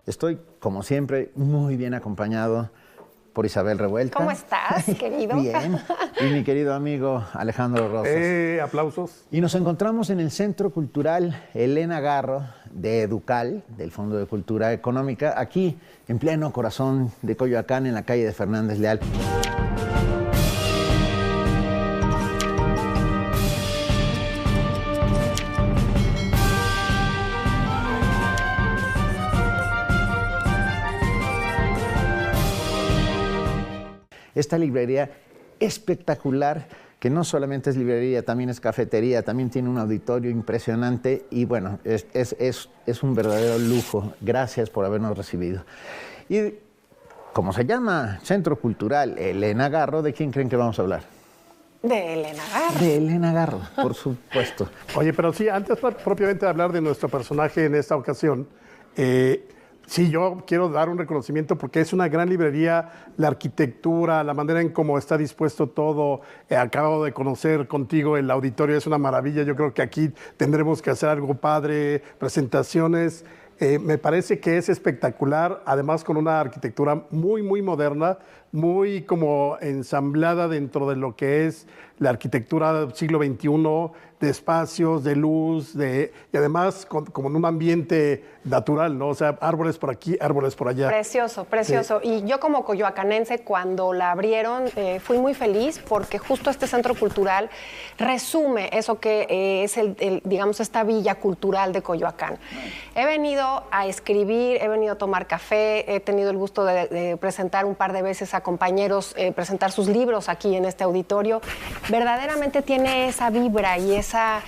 Estoy, como siempre, muy bien acompañado por Isabel Revuelta. ¿Cómo estás, querido? Bien. Y mi querido amigo Alejandro Rosas. Aplausos. Y nos encontramos en el Centro Cultural Elena Garro de Educal, del Fondo de Cultura Económica, aquí en pleno corazón de Coyoacán, en la calle de Fernández Leal. Esta librería espectacular, que no solamente es librería, también es cafetería, también tiene un auditorio impresionante y bueno, es un verdadero lujo. Gracias por habernos recibido. Y como se llama Centro Cultural Elena Garro, ¿de quién creen que vamos a hablar? De Elena Garro. De Elena Garro, por supuesto. Oye, pero sí, antes propiamente de hablar de nuestro personaje en esta ocasión, sí, yo quiero dar un reconocimiento porque es una gran librería, la arquitectura, la manera en cómo está dispuesto todo. Acabo de conocer contigo el auditorio, es una maravilla. Yo creo que aquí tendremos que hacer algo padre, presentaciones. Me parece que es espectacular, además con una arquitectura muy, muy moderna, muy como ensamblada dentro de lo que es la arquitectura del siglo XXI, de espacios, de luz, y además como en un ambiente natural, ¿no? O sea, árboles por aquí, árboles por allá. Precioso, precioso. Sí. Y yo como coyoacanense, cuando la abrieron, fui muy feliz porque justo este centro cultural resume eso que es digamos, esta villa cultural de Coyoacán. He venido a escribir, he venido a tomar café, he tenido el gusto de presentar un par de veces a compañeros, presentar sus libros aquí en este auditorio. Verdaderamente tiene esa vibra y esa...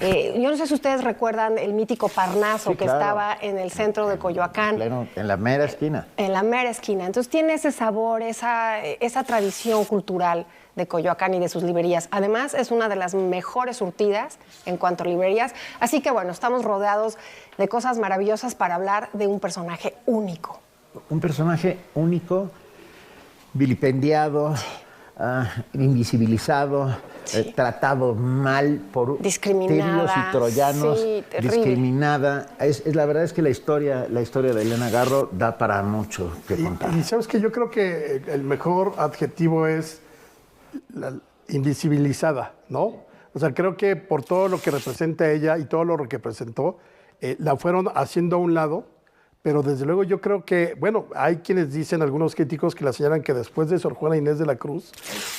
yo no sé si ustedes recuerdan el mítico Parnaso, sí, que claro, estaba en el centro de Coyoacán. En la mera esquina. En la mera esquina. Entonces tiene ese sabor, esa tradición cultural de Coyoacán y de sus librerías. Además, es una de las mejores surtidas en cuanto a librerías. Así que, bueno, estamos rodeados de cosas maravillosas para hablar de un personaje único. Un personaje único, vilipendiado, invisibilizado, sí, tratado mal por terios y troyanos, sí, discriminada. La verdad es que la historia de Elena Garro da para mucho que contar. Y sabes que yo creo que el mejor adjetivo es invisibilizada, ¿no? O sea, creo que por todo lo que representa ella y todo lo que representó, la fueron haciendo a un lado. Pero desde luego yo creo que, bueno, hay quienes dicen, algunos críticos, que la señalan que después de Sor Juana Inés de la Cruz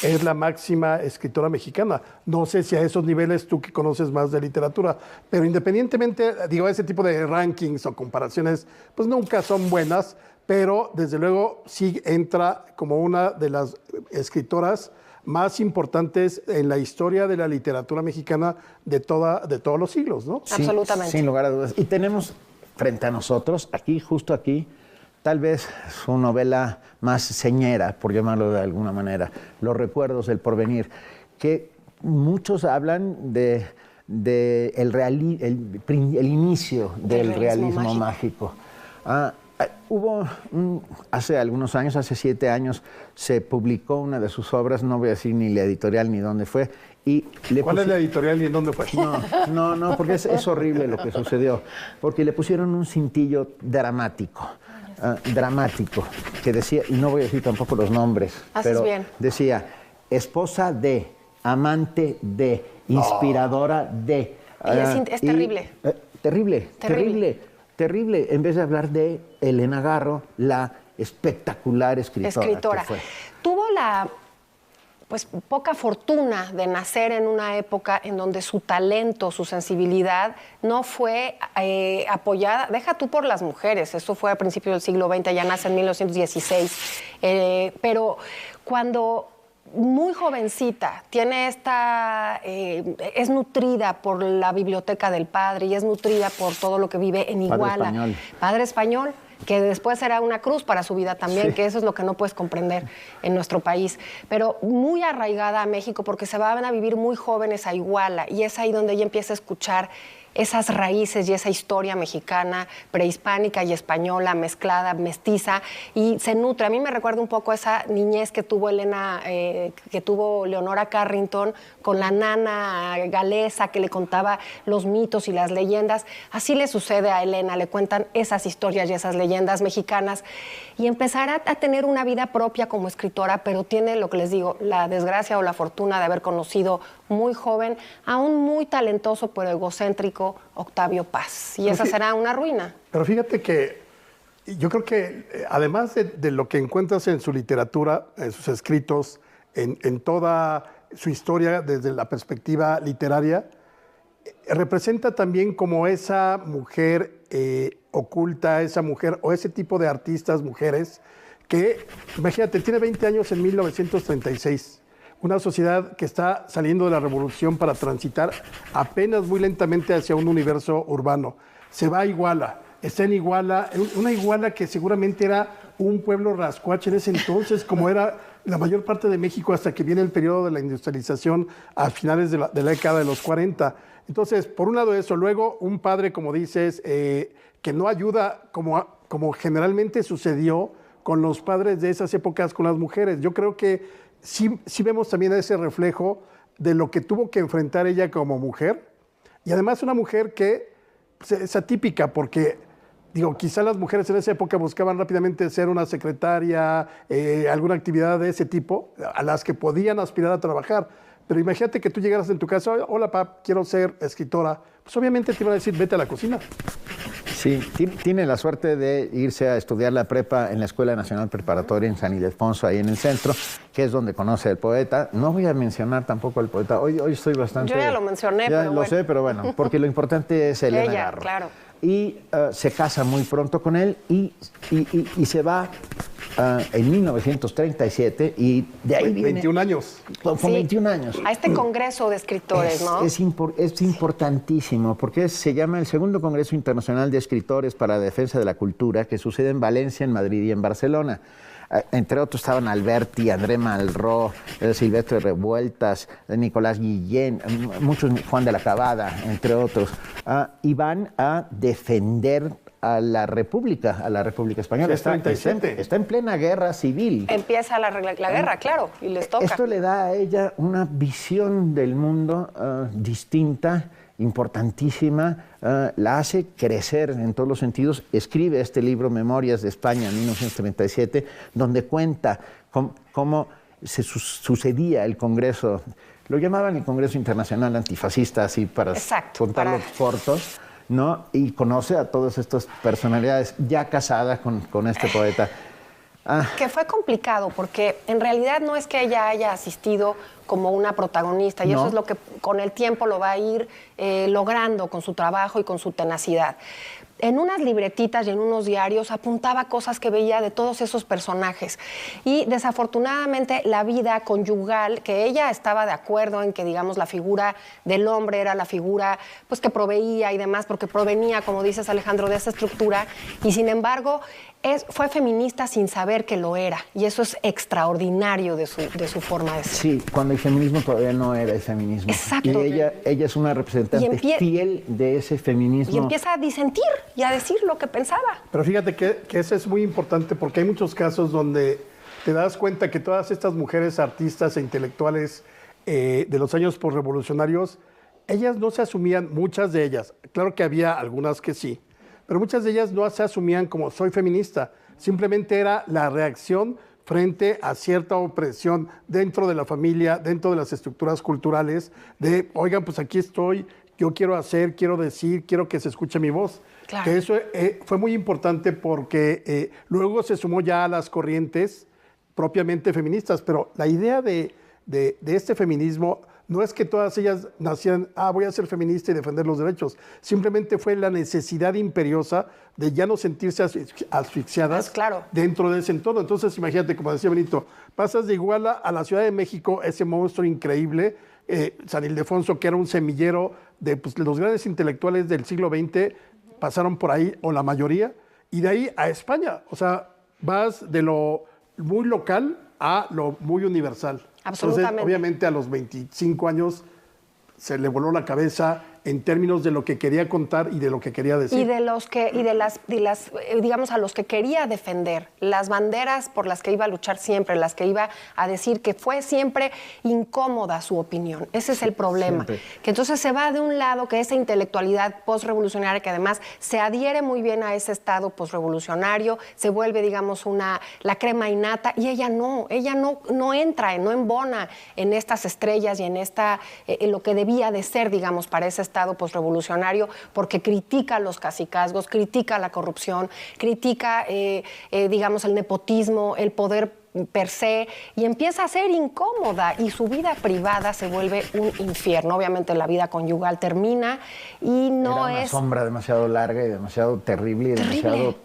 es la máxima escritora mexicana. No sé si a esos niveles tú que conoces más de literatura, pero independientemente, digo, ese tipo de rankings o comparaciones, pues nunca son buenas, pero desde luego sí entra como una de las escritoras más importantes en la historia de la literatura mexicana de todos los siglos, ¿no? Sí, absolutamente. Sin lugar a dudas. Y tenemos frente a nosotros, aquí, justo aquí, tal vez su novela más señera, por llamarlo de alguna manera, Los recuerdos del porvenir, que muchos hablan de el inicio del realismo mágico. Hace algunos años, hace 7 años, se publicó una de sus obras, no voy a decir ni la editorial ni dónde fue. ¿Cuál es la editorial y en dónde fue? No, porque es horrible lo que sucedió. Porque le pusieron un cintillo dramático, que decía, y no voy a decir tampoco los nombres, pero decía, esposa de, amante de, inspiradora de. Y es terrible. Terrible, en vez de hablar de Elena Garro, la espectacular escritora. Que fue. Tuvo la poca fortuna de nacer en una época en donde su talento, su sensibilidad no fue apoyada, deja tú por las mujeres, eso fue a principios del siglo XX, ya nace en 1916, pero cuando muy jovencita, tiene es nutrida por la biblioteca del padre y es nutrida por todo lo que vive en Iguala. Padre español, que después será una cruz para su vida también, sí, que eso es lo que no puedes comprender en nuestro país. Pero muy arraigada a México porque se van a vivir muy jóvenes a Iguala y es ahí donde ella empieza a escuchar esas raíces y esa historia mexicana, prehispánica y española, mezclada, mestiza, y se nutre. A mí me recuerda un poco esa niñez que tuvo que tuvo Leonora Carrington con la nana galesa que le contaba los mitos y las leyendas. Así le sucede a Elena, le cuentan esas historias y esas leyendas mexicanas, y empezará a tener una vida propia como escritora, pero tiene, lo que les digo, la desgracia o la fortuna de haber conocido muy joven a un muy talentoso pero egocéntrico Octavio Paz. Y esa será una ruina. Pero fíjate que yo creo que además de lo que encuentras en su literatura, en sus escritos, en toda su historia desde la perspectiva literaria, representa también como esa mujer oculta, esa mujer o ese tipo de artistas, mujeres, que, imagínate, tiene 20 años en 1936. Una sociedad que está saliendo de la revolución para transitar apenas muy lentamente hacia un universo urbano. Se va a Iguala, está en Iguala, una Iguala que seguramente era un pueblo rascuache en ese entonces, como era la mayor parte de México hasta que viene el periodo de la industrialización a finales de la década de los 40. Entonces, por un lado eso, luego un padre, como dices, que no ayuda como generalmente sucedió con los padres de esas épocas con las mujeres. Yo creo que sí vemos también ese reflejo de lo que tuvo que enfrentar ella como mujer, y además una mujer que pues, es atípica porque, digo, quizá las mujeres en esa época buscaban rápidamente ser una secretaria, alguna actividad de ese tipo, a las que podían aspirar a trabajar. Pero imagínate que tú llegaras en tu casa, hola pap, quiero ser escritora, pues obviamente te iban a decir, vete a la cocina. Sí, tiene la suerte de irse a estudiar la prepa en la Escuela Nacional Preparatoria en San Ildefonso, ahí en el centro, que es donde conoce al poeta. No voy a mencionar tampoco al poeta, hoy estoy bastante... Yo ya lo mencioné, ya pero lo bueno. sé, pero bueno, porque lo importante es Elena Ella, Garro. claro. Y se casa muy pronto con él y se va en 1937 y de ahí viene... 21 años. Con Sí, 21 años. A este congreso de escritores, ¿no? Es importantísimo porque se llama el Segundo Congreso Internacional de Escritores para la Defensa de la Cultura, que sucede en Valencia, en Madrid y en Barcelona. Entre otros estaban Alberti, André Malraux, Silvestre Revueltas, Nicolás Guillén, muchos, Juan de la Cabada, entre otros, y van a defender a la República Española. Sí, 37. Está en plena guerra civil. Empieza la guerra, claro, y les toca. Esto le da a ella una visión del mundo distinta, importantísima, la hace crecer en todos los sentidos. Escribe este libro, Memorias de España, en 1937, donde cuenta cómo se sucedía el Congreso. Lo llamaban el Congreso Internacional Antifascista, así para contarlos cortos, ¿no? Y conoce a todas estas personalidades, ya casada con este poeta. Que fue complicado, porque en realidad no es que ella haya asistido como una protagonista, y eso es lo que con el tiempo lo va a ir logrando con su trabajo y con su tenacidad. En unas libretitas y en unos diarios apuntaba cosas que veía de todos esos personajes. Y desafortunadamente la vida conyugal, que ella estaba de acuerdo en que, digamos, la figura del hombre era la figura pues, que proveía y demás, porque provenía, como dices, Alejandro, de esa estructura, y sin embargo fue feminista sin saber que lo era, y eso es extraordinario de su forma de ser. Sí, cuando el feminismo todavía no era el feminismo. Exacto. Y ella es una representante fiel de ese feminismo. Y empieza a disentir y a decir lo que pensaba. Pero fíjate que eso es muy importante porque hay muchos casos donde te das cuenta que todas estas mujeres artistas e intelectuales de los años posrevolucionarios, ellas no se asumían, muchas de ellas, claro que había algunas que sí, pero muchas de ellas no se asumían como soy feminista, simplemente era la reacción frente a cierta opresión dentro de la familia, dentro de las estructuras culturales, de, oigan, pues aquí estoy, yo quiero hacer, quiero decir, quiero que se escuche mi voz. Claro. Que eso fue muy importante porque luego se sumó ya a las corrientes propiamente feministas, pero la idea de este feminismo no es que todas ellas nacieran, voy a ser feminista y defender los derechos, simplemente fue la necesidad imperiosa de ya no sentirse asfixiadas dentro de ese entorno. Entonces, imagínate, como decía Benito, pasas de Iguala a la Ciudad de México, ese monstruo increíble, San Ildefonso, que era un semillero de pues, los grandes intelectuales del siglo XX, pasaron por ahí, o la mayoría, y de ahí a España. O sea, vas de lo muy local a lo muy universal. Absolutamente. Entonces, obviamente, a los 25 años se le voló la cabeza, en términos de lo que quería contar y de lo que quería decir. Y de las digamos, a los que quería defender, las banderas por las que iba a luchar siempre, las que iba a decir que fue siempre incómoda su opinión. Ese es el problema. Siempre. Que entonces se va de un lado, que esa intelectualidad postrevolucionaria, que además se adhiere muy bien a ese estado postrevolucionario, se vuelve, digamos, la crema innata, y ella no entra, no embona en estas estrellas y en lo que debía de ser, digamos, para ese estado postrevolucionario, porque critica los cacicazgos, critica la corrupción, critica, digamos, el nepotismo, el poder per se, y empieza a ser incómoda, y su vida privada se vuelve un infierno. Obviamente la vida conyugal termina y no Era una sombra demasiado larga y demasiado terrible y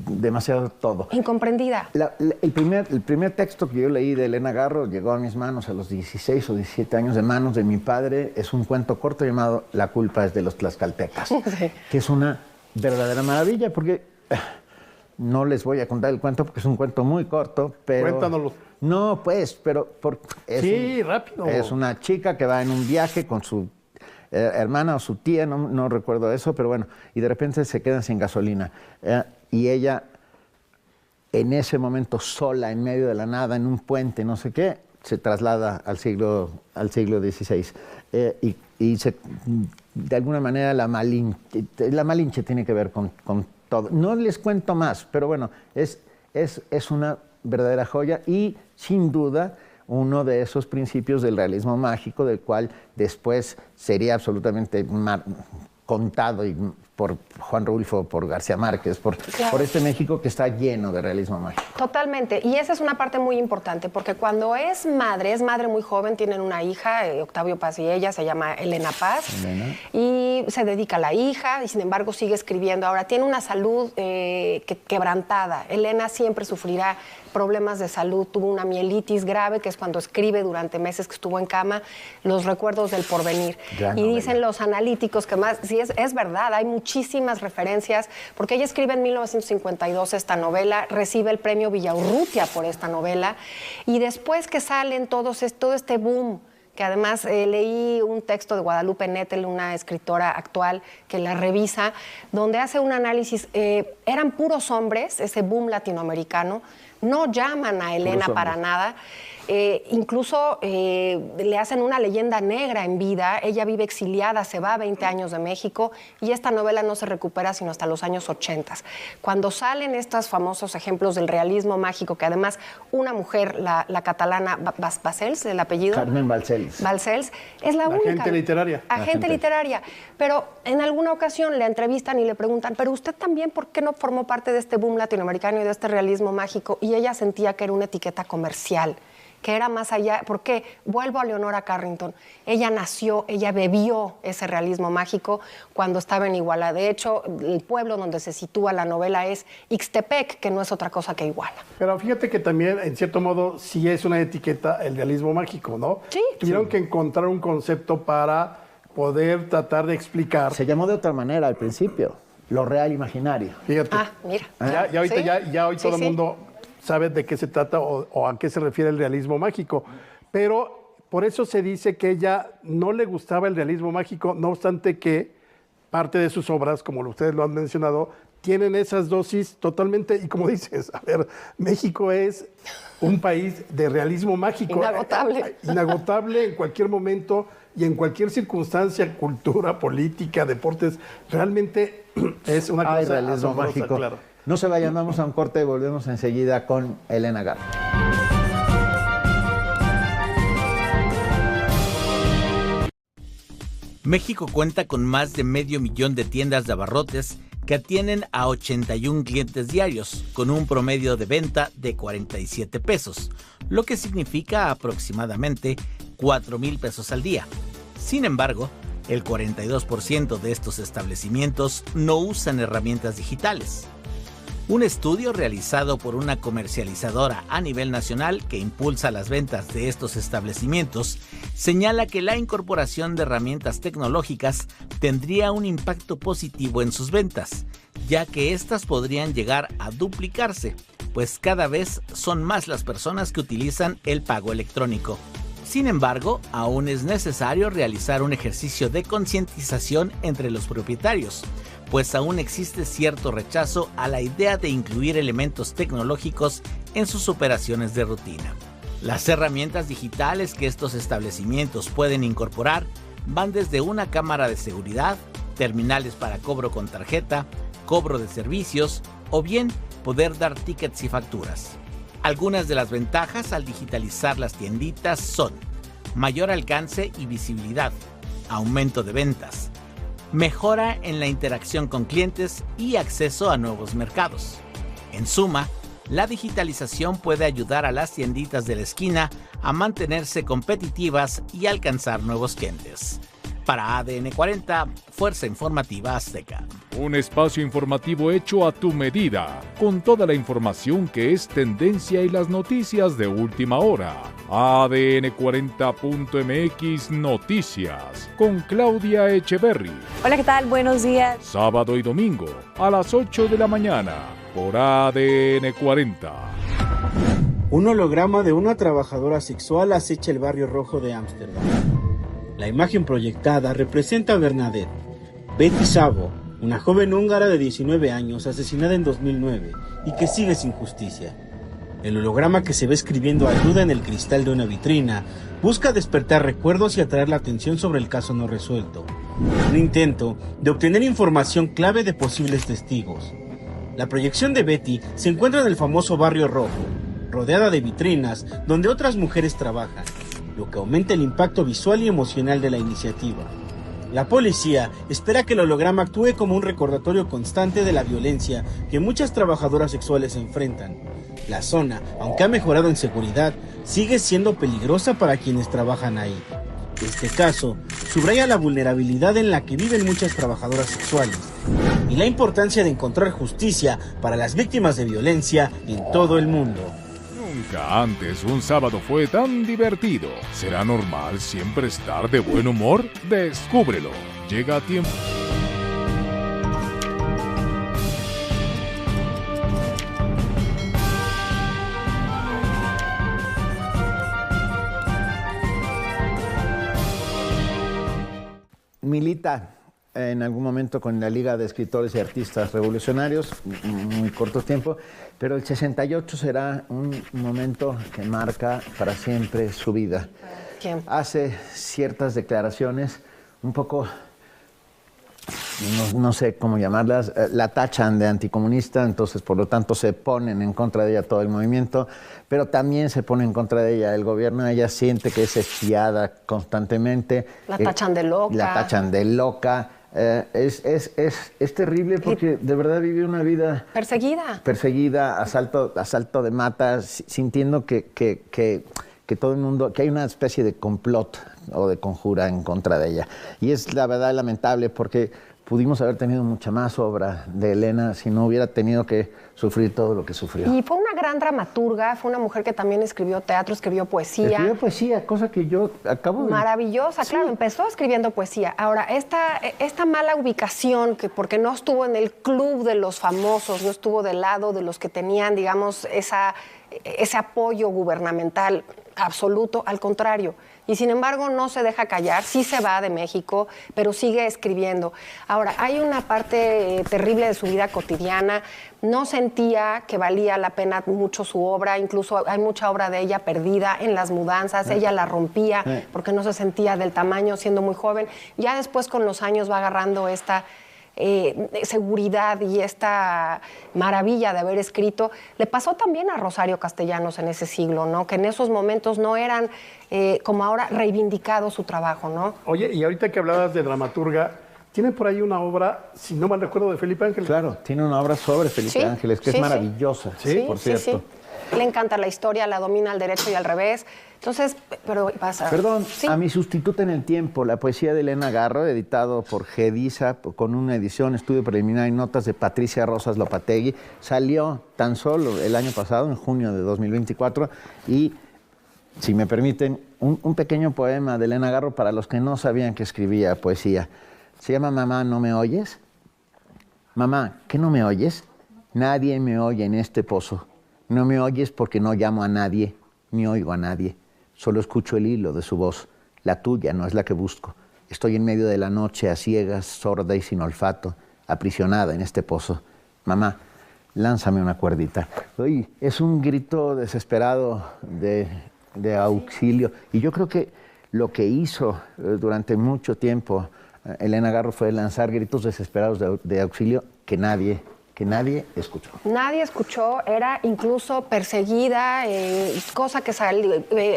demasiado todo. Incomprendida. El primer texto que yo leí de Elena Garro llegó a mis manos a los 16 o 17 años, de manos de mi padre. Es un cuento corto llamado La culpa es de los tlaxcaltecas, sí, que es una verdadera maravilla, porque no les voy a contar el cuento porque es un cuento muy corto, pero... Cuéntanoslo. No, pues, pero... rápido. Es una chica que va en un viaje con su hermana o su tía, no recuerdo eso, pero bueno, y de repente se quedan sin gasolina. Y ella, en ese momento sola, en medio de la nada, en un puente, no sé qué, se traslada al siglo XVI. Y de alguna manera la Malinche tiene que ver con todo. No les cuento más, pero bueno, es una verdadera joya y sin duda uno de esos principios del realismo mágico, del cual después sería absolutamente contado por Juan Rulfo, por García Márquez, por este México que está lleno de realismo mágico. Totalmente, y esa es una parte muy importante, porque cuando es madre muy joven, tienen una hija, Octavio Paz y ella, se llama Elena Paz, y se dedica a la hija, y sin embargo sigue escribiendo. Ahora, tiene una salud quebrantada. Elena siempre sufrirá problemas de salud, tuvo una mielitis grave, que es cuando escribe durante meses que estuvo en cama, Los recuerdos del porvenir. Y dicen los analíticos que más, sí, es verdad, hay muchísimas referencias, porque ella escribe en 1952 esta novela, recibe el premio Villaurrutia por esta novela, y después que salen todo este boom, que además leí un texto de Guadalupe Nettel, una escritora actual que la revisa, donde hace un análisis, eran puros hombres, ese boom latinoamericano, no llaman a Elena para nada. Incluso le hacen una leyenda negra en vida. Ella vive exiliada, se va a 20 años de México, y esta novela no se recupera sino hasta los años 80. Cuando salen estos famosos ejemplos del realismo mágico, que además una mujer, la catalana Balcells, el apellido. Carmen Balcells. Balcells, es la única. Agente literaria. Agente literaria. Pero en alguna ocasión le entrevistan y le preguntan, ¿pero usted también por qué no formó parte de este boom latinoamericano y de este realismo mágico? Y ella sentía que era una etiqueta comercial, que era más allá, porque vuelvo a Leonora Carrington, ella nació, ella bebió ese realismo mágico cuando estaba en Iguala. De hecho, el pueblo donde se sitúa la novela es Ixtepec, que no es otra cosa que Iguala. Pero fíjate que también, en cierto modo, sí es una etiqueta el realismo mágico, ¿no? Sí. Tuvieron que encontrar un concepto para poder tratar de explicar. Se llamó de otra manera al principio, lo real imaginario. Fíjate. Mira. Ya ahorita hoy todo el mundo sabe de qué se trata o a qué se refiere el realismo mágico. Pero por eso se dice que ella no le gustaba el realismo mágico, no obstante que parte de sus obras, como ustedes lo han mencionado, tienen esas dosis totalmente, y como dices, a ver, México es un país de realismo mágico. Inagotable. Inagotable en cualquier momento y en cualquier circunstancia, cultura, política, deportes. Realmente es una cosa realismo asombrosa, mágico. Claro. No se vayan, vamos a un corte y volvemos enseguida con Elena Garro. México cuenta con más de 500,000 de tiendas de abarrotes que atienden a 81 clientes diarios, con un promedio de venta de 47 pesos, lo que significa aproximadamente 4,000 pesos al día. Sin embargo, el 42% de estos establecimientos no usan herramientas digitales. Un estudio realizado por una comercializadora a nivel nacional que impulsa las ventas de estos establecimientos señala que la incorporación de herramientas tecnológicas tendría un impacto positivo en sus ventas, ya que éstas podrían llegar a duplicarse, pues cada vez son más las personas que utilizan el pago electrónico. Sin embargo, aún es necesario realizar un ejercicio de concientización entre los propietarios, pues aún existe cierto rechazo a la idea de incluir elementos tecnológicos en sus operaciones de rutina. Las herramientas digitales que estos establecimientos pueden incorporar van desde una cámara de seguridad, terminales para cobro con tarjeta, cobro de servicios o bien poder dar tickets y facturas. Algunas de las ventajas al digitalizar las tienditas son mayor alcance y visibilidad, aumento de ventas, mejora en la interacción con clientes y acceso a nuevos mercados. En suma, la digitalización puede ayudar a las tienditas de la esquina a mantenerse competitivas y alcanzar nuevos clientes. Para ADN 40, Fuerza Informativa Azteca. Un espacio informativo hecho a tu medida, con toda la información que es tendencia y las noticias de última hora. ADN 40.mx Noticias, con Claudia Echeverry. Hola, ¿qué tal? Buenos días. Sábado y domingo, a las 8 de la mañana, por ADN 40. Un holograma de una trabajadora sexual acecha el barrio rojo de Ámsterdam. La imagen proyectada representa a Bernadette Betty Szabo, una joven húngara de 19 años asesinada en 2009 y que sigue sin justicia. El holograma que se ve escribiendo ayuda en el cristal de una vitrina busca despertar recuerdos y atraer la atención sobre el caso no resuelto. Un intento de obtener información clave de posibles testigos. La proyección de Betty se encuentra en el famoso barrio rojo, rodeada de vitrinas donde otras mujeres trabajan, lo que aumenta el impacto visual y emocional de la iniciativa. La policía espera que el holograma actúe como un recordatorio constante de la violencia que muchas trabajadoras sexuales enfrentan. La zona, aunque ha mejorado en seguridad, sigue siendo peligrosa para quienes trabajan ahí. Este caso subraya la vulnerabilidad en la que viven muchas trabajadoras sexuales y la importancia de encontrar justicia para las víctimas de violencia en todo el mundo. Nunca antes un sábado fue tan divertido. ¿Será normal siempre estar de buen humor? Descúbrelo. Llega a tiempo. Milita en algún momento con la Liga de Escritores y Artistas Revolucionarios, muy corto tiempo, pero el 68 será un momento que marca para siempre su vida. Hace ciertas declaraciones un poco, no sé cómo llamarlas, la tachan de anticomunista, entonces por lo tanto se ponen en contra de ella todo el movimiento, pero también se pone en contra de ella el gobierno. Ella siente que es espiada constantemente. La tachan de loca. La tachan de loca. Es terrible porque de verdad vive una vida perseguida, asalto de mata, sintiendo que todo el mundo, que hay una especie de complot o de conjura en contra de ella. Y es la verdad lamentable porque pudimos haber tenido mucha más obra de Elena si no hubiera tenido que sufrir todo lo que sufrió. Y fue una gran dramaturga, fue una mujer que también escribió teatro, escribió poesía. Escribió poesía, cosa que yo acabo de... Maravillosa, sí. Claro, empezó escribiendo poesía. Ahora, esta mala ubicación, que porque no estuvo en el club de los famosos, no estuvo del lado de los que tenían, digamos, ese apoyo gubernamental absoluto, al contrario. Y sin embargo no se deja callar, sí se va de México, pero sigue escribiendo. Ahora, hay una parte terrible de su vida cotidiana, no sentía que valía la pena mucho su obra, incluso hay mucha obra de ella perdida en las mudanzas, ella la rompía porque no se sentía del tamaño siendo muy joven. Ya después con los años va agarrando esta seguridad y esta maravilla de haber escrito. Le pasó también a Rosario Castellanos en ese siglo, ¿no? Que en esos momentos no eran como ahora reivindicado su trabajo, ¿no? Oye, y ahorita que hablabas de dramaturga, tiene por ahí una obra, si no mal recuerdo, de Felipe Ángeles. Claro, tiene una obra sobre Felipe Ángeles que es maravillosa, por cierto. Le encanta la historia, la domina al derecho y al revés. Entonces, pero pasa. Perdón, a mi sustituta en el tiempo, la poesía de Elena Garro, editado por Gedisa, con una edición, estudio preliminar y notas de Patricia Rosas Lopategui, salió tan solo el año pasado, en junio de 2024, y, si me permiten, un pequeño poema de Elena Garro para los que no sabían que escribía poesía. Se llama Mamá, ¿no me oyes? Mamá, ¿qué no me oyes? Nadie me oye en este pozo. No me oyes porque no llamo a nadie, ni oigo a nadie. Solo escucho el hilo de su voz. La tuya no es la que busco. Estoy en medio de la noche, a ciegas, sorda y sin olfato, aprisionada en este pozo. Mamá, lánzame una cuerdita. Oye, es un grito desesperado de auxilio. Y yo creo que lo que hizo durante mucho tiempo Elena Garro fue lanzar gritos desesperados de auxilio que nadie escuchó. Nadie escuchó, era incluso perseguida, cosa que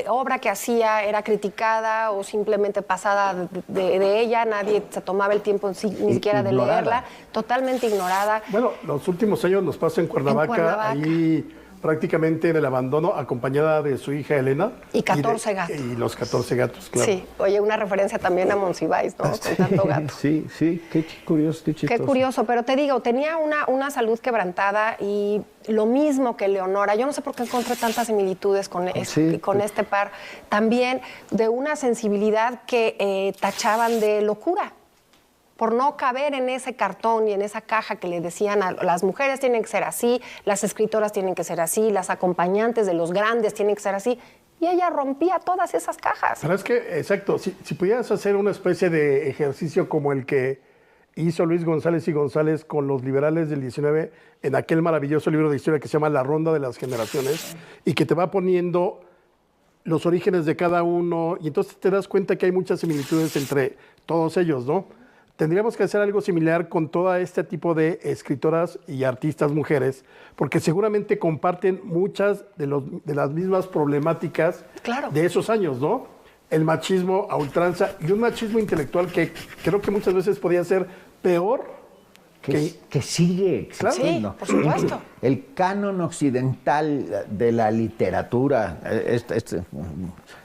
obra que hacía era criticada o simplemente pasada de ella, nadie se tomaba el tiempo ni siquiera de leerla, totalmente ignorada. Bueno, los últimos años nos pasó en Cuernavaca, ahí prácticamente en el abandono, acompañada de su hija Elena. Y 14 gatos. Y los 14 gatos, claro. Sí, oye, una referencia también a Monsiváis, ¿no? Con tanto gato. Sí, qué curioso, qué chistoso. Qué curioso, pero te digo, tenía una salud quebrantada y lo mismo que Leonora. Yo no sé por qué encontré tantas similitudes con este par. También de una sensibilidad que tachaban de locura, por no caber en ese cartón y en esa caja que le decían a las mujeres tienen que ser así, las escritoras tienen que ser así, las acompañantes de los grandes tienen que ser así. Y ella rompía todas esas cajas. Pero es que, exacto, si pudieras hacer una especie de ejercicio como el que hizo Luis González y González con los liberales del 19 en aquel maravilloso libro de historia que se llama La Ronda de las Generaciones y que te va poniendo los orígenes de cada uno y entonces te das cuenta que hay muchas similitudes entre todos ellos, ¿no? Tendríamos que hacer algo similar con todo este tipo de escritoras y artistas mujeres, porque seguramente comparten muchas de las mismas problemáticas de esos años, ¿no? El machismo a ultranza y un machismo intelectual que creo que muchas veces podía ser peor que sigue existiendo. Sí, por supuesto. El canon occidental de la literatura,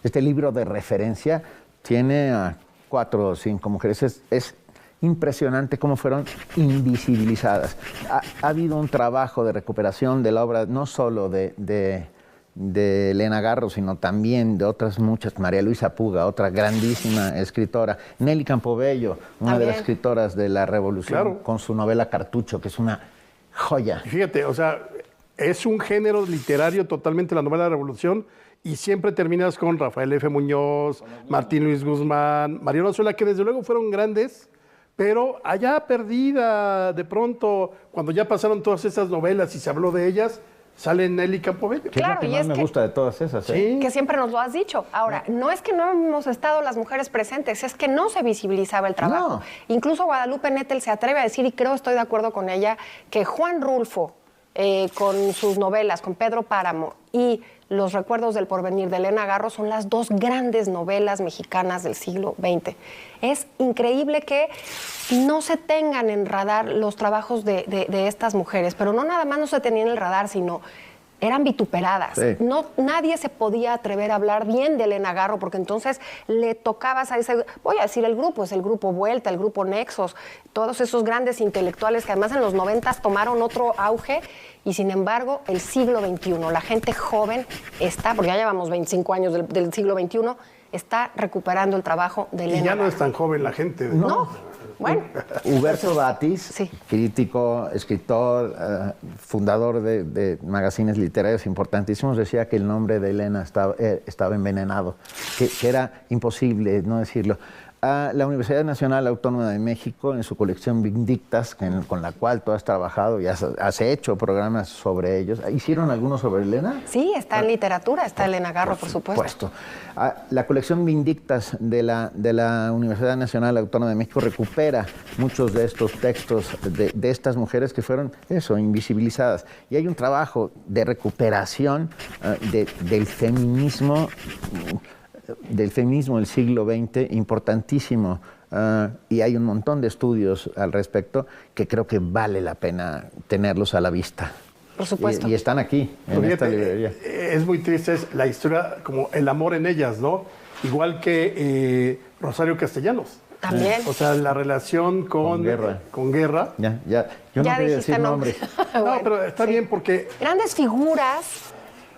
este libro de referencia, tiene a 4 o 5 mujeres. Es impresionante cómo fueron invisibilizadas. Ha habido un trabajo de recuperación de la obra, no solo de Elena Garro, sino también de otras muchas. María Luisa Puga, otra grandísima escritora. Nelly Campobello, una de las escritoras de la Revolución, con su novela Cartucho, que es una joya. Fíjate, o sea, es un género literario totalmente la novela de la Revolución y siempre terminas con Rafael F. Muñoz, Martín Luis Guzmán, Mariano Azuela, que desde luego fueron grandes, pero allá perdida, de pronto, cuando ya pasaron todas esas novelas y se habló de ellas, sale Nelly Campobello. Que es lo que más me gusta de todas esas. ¿eh? Que siempre nos lo has dicho. Ahora, no es que no hemos estado las mujeres presentes, es que no se visibilizaba el trabajo. No. Incluso Guadalupe Nettel se atreve a decir, y creo estoy de acuerdo con ella, que Juan Rulfo, con sus novelas, con Pedro Páramo y Los recuerdos del porvenir de Elena Garro son las 2 grandes novelas mexicanas del siglo XX. Es increíble que no se tengan en radar los trabajos de estas mujeres, pero no nada más no se tenían en el radar, sino eran vituperadas. Sí. Nadie se podía atrever a hablar bien de Elena Garro, porque entonces le tocabas a ese, voy a decir el grupo, es el grupo Vuelta, el grupo Nexos, todos esos grandes intelectuales que además en los 90s tomaron otro auge, y sin embargo el siglo XXI, la gente joven está, porque ya llevamos 25 años del siglo XXI, está recuperando el trabajo de Elena Y ya no Garro. es tan joven la gente. No. Bueno. Huberto Batis, Sí. crítico, escritor, fundador de magazines literarios importantísimos, decía que el nombre de Elena estaba envenenado, que era imposible no decirlo. La Universidad Nacional Autónoma de México, en su colección Vindictas, con la cual tú has trabajado y has hecho programas sobre ellos, ¿hicieron algunos sobre Elena? Sí, está en literatura, está Elena Garro, por supuesto. La colección Vindictas de la Universidad Nacional Autónoma de México recupera muchos de estos textos de estas mujeres que fueron, invisibilizadas. Y hay un trabajo de recuperación del feminismo del siglo XX importantísimo. Y hay un montón de estudios al respecto que creo que vale la pena tenerlos a la vista. Por supuesto. Y están aquí, en esta librería. Es muy triste la historia, como el amor en ellas, ¿no? Igual que Rosario Castellanos. También. O sea, la relación con Guerra. Ya. Yo no quería decir nombres. No, pero está bien porque... Grandes figuras,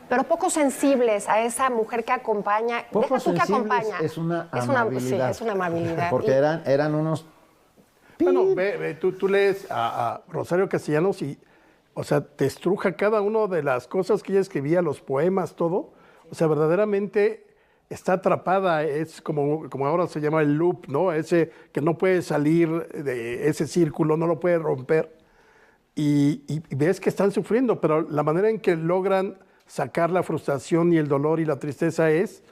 pero poco sensibles a esa mujer que acompaña. Poco Deja tú que sensibles, acompaña. es una amabilidad. Sí, es una amabilidad. Porque eran unos... Bueno, tú lees a Rosario Castellanos y, o sea, te estruja cada una de las cosas que ella escribía, los poemas, todo. O sea, verdaderamente está atrapada, es como ahora se llama el loop, ¿no? Ese que no puede salir de ese círculo, no lo puede romper. Y ves que están sufriendo, pero la manera en que logran sacar la frustración y el dolor y la tristeza es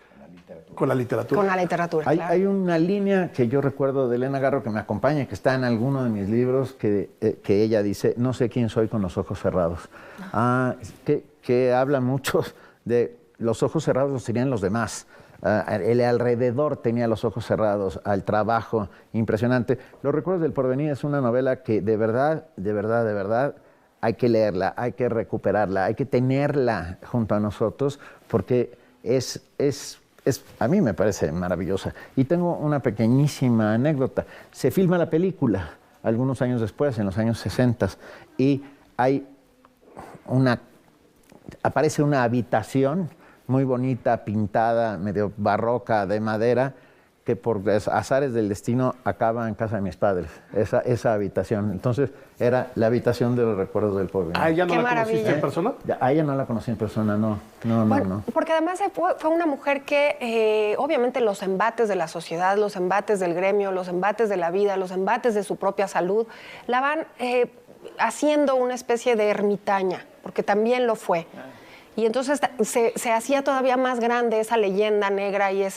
con la literatura. Con la literatura, claro. Hay una línea que yo recuerdo de Elena Garro que me acompaña, que está en alguno de mis libros, que ella dice, no sé quién soy con los ojos cerrados. Que habla mucho de los ojos cerrados los tenían los demás. El alrededor tenía los ojos cerrados al trabajo impresionante. Los recuerdos del porvenir es una novela que de verdad hay que leerla, hay que recuperarla, hay que tenerla junto a nosotros porque a mí me parece maravillosa. Y tengo una pequeñísima anécdota. Se filma la película algunos años después, en los años 60, y aparece una habitación muy bonita, pintada, medio barroca, de madera, que por azares del destino acaba en casa de mis padres, esa habitación. Entonces, era la habitación de los recuerdos del porvenir. ¿A ella no Qué la conociste en persona? A ella no la conocí en persona, no. Bueno, porque además fue una mujer que, obviamente, los embates de la sociedad, los embates del gremio, los embates de la vida, los embates de su propia salud, la van haciendo una especie de ermitaña, porque también lo fue. Y entonces se hacía todavía más grande esa leyenda negra y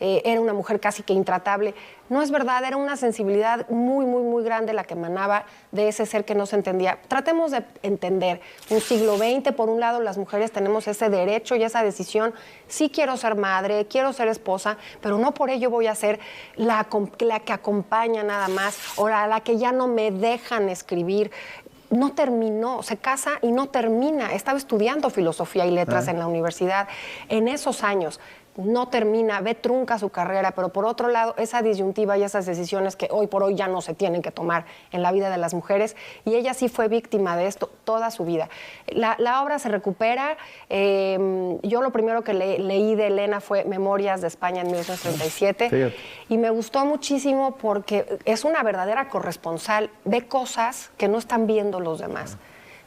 era una mujer casi que intratable. No es verdad, era una sensibilidad muy, muy, muy grande la que emanaba de ese ser que no se entendía. Tratemos de entender, un siglo XX, por un lado, las mujeres tenemos ese derecho y esa decisión. Sí quiero ser madre, quiero ser esposa, pero no por ello voy a ser la que acompaña nada más, o la que ya no me dejan escribir. No terminó, se casa y no termina. Estaba estudiando filosofía y letras en la universidad. En esos años no termina, ve trunca su carrera, pero por otro lado, esa disyuntiva y esas decisiones que hoy por hoy ya no se tienen que tomar en la vida de las mujeres, y ella sí fue víctima de esto toda su vida. La obra se recupera. Yo lo primero que leí de Elena fue Memorias de España en 1937, sí. Y me gustó muchísimo porque es una verdadera corresponsal, ve cosas que no están viendo los demás.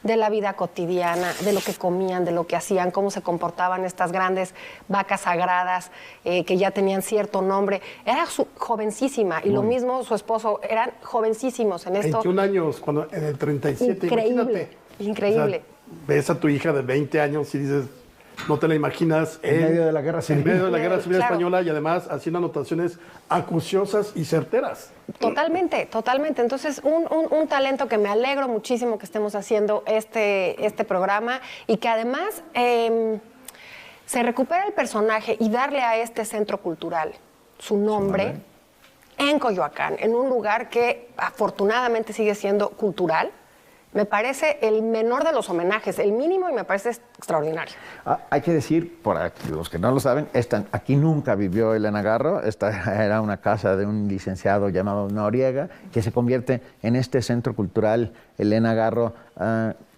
De la vida cotidiana, de lo que comían, de lo que hacían, cómo se comportaban estas grandes vacas sagradas que ya tenían cierto nombre. Era jovencísima, y lo mismo su esposo, eran jovencísimos en esto. 21 años, cuando en el 37, increíble, imagínate. Increíble. O sea, ves a tu hija de 20 años y dices, no te la imaginas en medio de la Guerra Civil. En medio de la Guerra Civil Española, y además haciendo anotaciones acuciosas y certeras. Totalmente, totalmente. Entonces, un talento que me alegro muchísimo que estemos haciendo este programa, y que además se recupera el personaje y darle a este centro cultural su nombre en Coyoacán, en un lugar que afortunadamente sigue siendo cultural. Me parece el menor de los homenajes, el mínimo, y me parece extraordinario. Hay que decir, por los que no lo saben, aquí nunca vivió Elena Garro. Esta era una casa de un licenciado llamado Noriega, que se convierte en este centro cultural Elena Garro,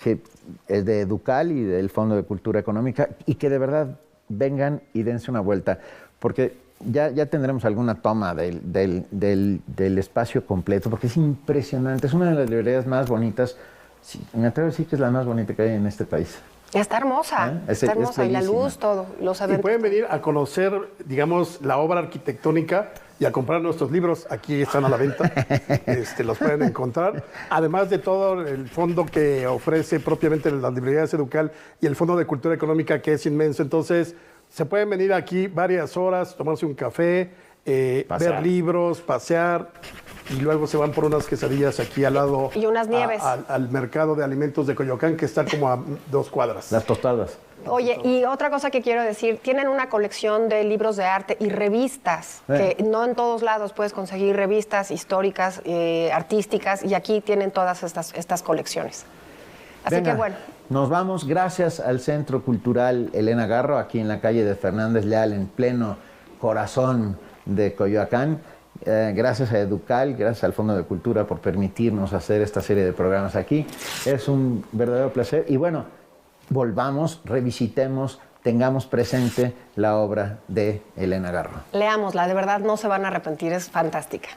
que es de Educal y del Fondo de Cultura Económica, y que de verdad vengan y dense una vuelta, porque ya tendremos alguna toma del espacio completo, porque es impresionante. Es una de las librerías más bonitas. Sí, me atrevo a decir que es la más bonita que hay en este país. Está hermosa, está hermosa, y la luz, todo, los eventos. Y pueden venir a conocer, digamos, la obra arquitectónica y a comprar nuestros libros. Aquí están a la venta, los pueden encontrar. Además de todo el fondo que ofrece propiamente las librerías Educal y el Fondo de Cultura Económica, que es inmenso. Entonces, se pueden venir aquí varias horas, tomarse un café, ver libros, pasear, y luego se van por unas quesadillas aquí al lado. Y unas nieves. Al mercado de alimentos de Coyoacán, que está como a 2 cuadras. Las tostadas. Oye, y otra cosa que quiero decir, tienen una colección de libros de arte y revistas, que no en todos lados puedes conseguir revistas históricas, artísticas, y aquí tienen todas estas colecciones. Así que bueno. Nos vamos, gracias al Centro Cultural Elena Garro, aquí en la calle de Fernández Leal, en pleno corazón de Coyoacán. Gracias a Educal, gracias al Fondo de Cultura por permitirnos hacer esta serie de programas aquí. Es un verdadero placer. Y bueno, volvamos, revisitemos, tengamos presente la obra de Elena Garro. Leámosla, de verdad no se van a arrepentir, es fantástica.